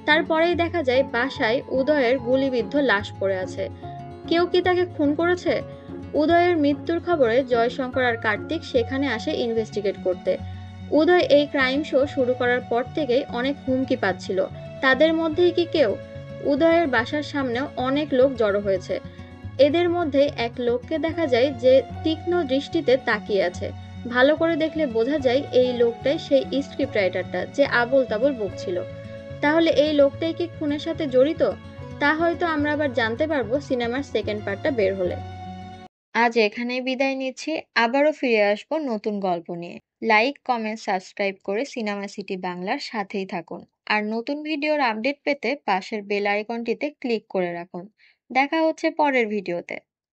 তারপরেই দেখা যায় বাসায় উদয়ের গুলিবিদ্ধ লাশ পড়ে আছে। কেউ কি তাকে খুন করেছে? উদয়ের মৃত্যুর খবরে জয়শঙ্কর আর কার্তিক সেখানে আসে ইনভেস্টিগেট করতে। উদয় এই ক্রাইম শো শুরু করার পর থেকেই অনেক হুমকি পাচ্ছিল। তাদের মধ্যেই কি কেউ? উদয়ের বাসার সামনেও অনেক লোক জড়ো হয়েছে। এদের মধ্যে এক লোককে দেখা যায় যে তীক্ষ্ণ দৃষ্টিতে তাকিয়ে আছে। ভালো করে দেখলে বোঝা যায় এই লোকটাই সেই স্ক্রিপ্ট রাইটারটা যে আবোল তাবোল বকছিল। তাহলে এই লোকটাই কি খুনের সাথে জড়িত? তা হয়তো আমরা আবার জানতে পারবো সিনেমার সেকেন্ড পার্টটা বের হলে। আজ এখানেই বিদায় নিচ্ছি। আবারও ফিরে আসবো নতুন গল্প নিয়ে। লাইক, কমেন্ট, সাবস্ক্রাইব করে সিনেমা সিটি বাংলার সাথেই থাকুন। আর নতুন ভিডিওর আপডেট পেতে পাশের বেল আইকনটিতে ক্লিক করে রাখুন। দেখা হচ্ছে পরের ভিডিওতে।